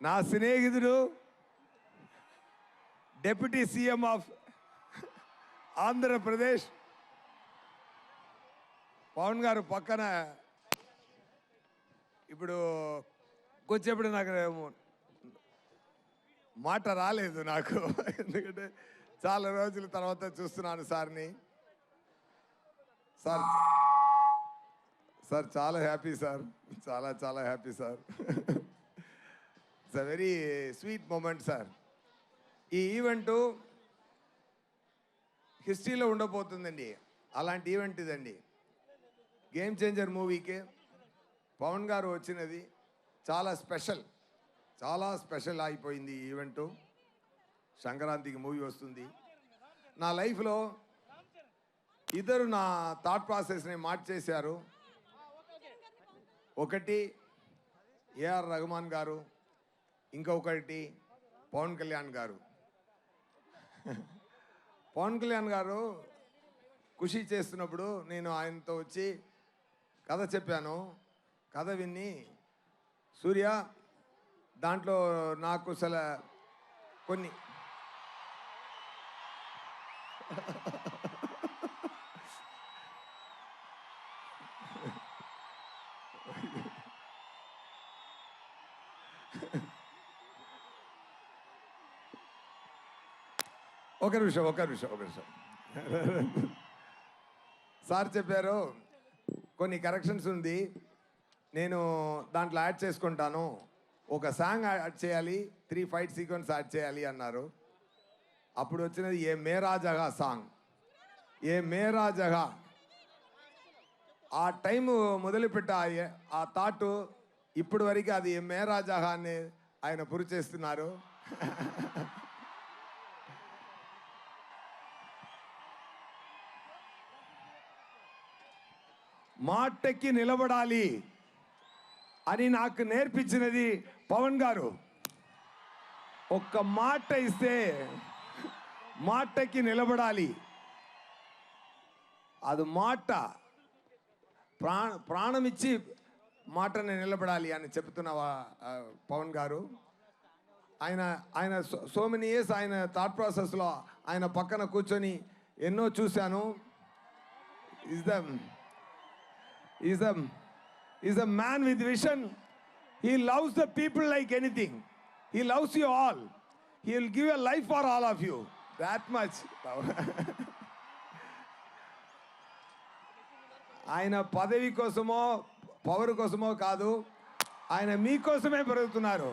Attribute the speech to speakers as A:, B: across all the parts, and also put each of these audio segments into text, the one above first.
A: నా స్నేహితుడు deputy CM of Andhra Pradesh Pawan గారు పక్కన ఇప్పుడు కొంచెప్పుడు నాకు మాట రాలేదు నాకు, ఎందుకంటే చాలా రోజుల తర్వాత చూస్తున్నాను సార్ని. సార్ సార్ చాలా హ్యాపీ సార్, చాలా చాలా happy sir. It's a very sweet moment sir. ఈ ఈవెంటు హిస్టరీలో ఉండబోతుందండి. అలాంటి ఈవెంట్ ఇదండి. గేమ్ చేంజర్ మూవీకి పవన్ గారు వచ్చినది చాలా స్పెషల్, చాలా స్పెషల్ అయిపోయింది ఈ ఈవెంటు. సంక్రాంతికి మూవీ వస్తుంది. నా లైఫ్లో ఇద్దరు నా థాట్ ప్రాసెస్ని మార్చేశారు. ఒకటి ఏఆర్ రెహమాన్ గారు, ఇంకొకటి పవన్ కళ్యాణ్ గారు. పవన్ కళ్యాణ్ గారు ఖుషి చేస్తున్నప్పుడు నేను ఆయనతో వచ్చి కథ చెప్పాను. కథ విని సూర్య దాంట్లో నాకు కొన్ని ఒక నిమిషం సార్ చెప్పారు కొన్ని కరెక్షన్స్ ఉంది, నేను దాంట్లో యాడ్ చేసుకుంటాను, ఒక సాంగ్ యాడ్ చేయాలి, 3 ఫైట్ సీక్వెన్స్ యాడ్ చేయాలి అన్నారు. అప్పుడు వచ్చినది ఏ మేరా జగా సాంగ్. ఏ మేరా జగా ఆ టైము మొదలుపెట్ట ఆ థాట్ ఇప్పటి వరకు అది ఏ మేరా జగా అని ఆయన పురి చేస్తున్నారు. మాటకి నిలబడాలి అని నాకు నేర్పించినది పవన్ గారు. ఒక్క మాట ఇస్తే మాటకి నిలబడాలి. అది మాట ప్రాణమిచ్చి మాటని నిలబడాలి అని చెప్తున్న పవన్ గారు. ఆయన సో మెనీ ఇయర్స్ ఆయన థాట్ ప్రాసెస్లో ఆయన పక్కన కూర్చొని ఎన్నో చూశాను. He's a man with vision. He loves the people like anything. He loves you all. He will give a life for all of you. That much. ఆయన పదవి కోసమో పవర్ కోసమో కాదు, ఆయన మీకోసమే పెరుగుతున్నారు.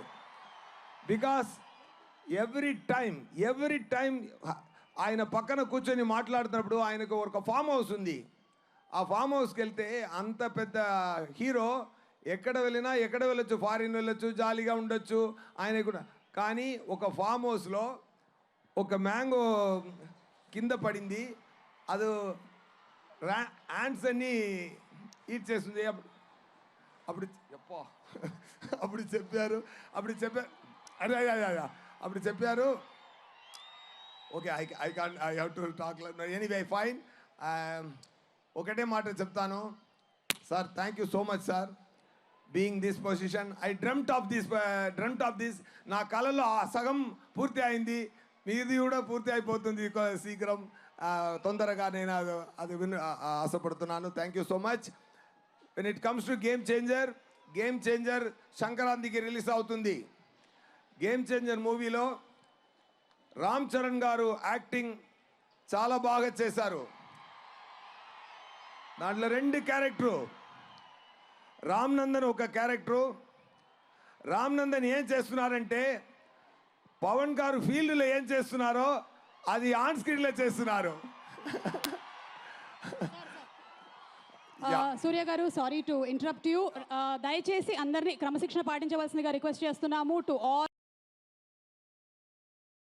A: బికాస్ ఎవ్రీ టైం ఆయన పక్కన కూర్చొని మాట్లాడుతున్నప్పుడు ఆయనకు ఒక ఫామ్ హౌస్ ఉంది. ఆ ఫామ్ హౌస్కి వెళ్తే అంత పెద్ద హీరో ఎక్కడ వెళ్ళొచ్చు, ఫారిన్ వెళ్ళొచ్చు, జాలీగా ఉండొచ్చు ఆయన కూడా. కానీ ఒక ఫామ్ హౌస్లో ఒక మ్యాంగో కింద పడింది, అది యాంట్స్ అన్నీ ఈట్ చేస్తుంది. అప్పుడు చెప్పారు అప్పుడు చెప్పారు okay I have to talk anyway fine. ఒకటే మాట చెప్తాను sir, thank you so much sir being this position. I dreamt of this. నా కళలో ఆ సగం పూర్తి అయింది, మీది కూడా పూర్తి అయిపోతుంది శీఘ్రం, తొందరగా. నేను అది ఆశపడుతున్నాను. Thank you so much. When it comes to game changer సంక్రాంతికి రిలీజ్ అవుతుంది. గేమ్ చేంజర్ మూవీలో రామ్ చరణ్ గారు యాక్టింగ్ చాలా బాగా చేశారు. దాంట్లో 2 క్యారెక్టరు. రామ్ నందన్ ఒక క్యారెక్టరు. రామ్ నందన్ ఏం చేస్తున్నారంటే పవన్ గారు ఫీల్డ్లో ఏం చేస్తున్నారో అది ఆన్ స్క్రీన్లో చేస్తున్నారు.
B: సూర్య గారు, సారీ టు ఇంటరప్ట్ యూ. దయచేసి అందరినీ క్రమశిక్షణ పాటించవలసిందిగా రిక్వెస్ట్ చేస్తున్నాము. To all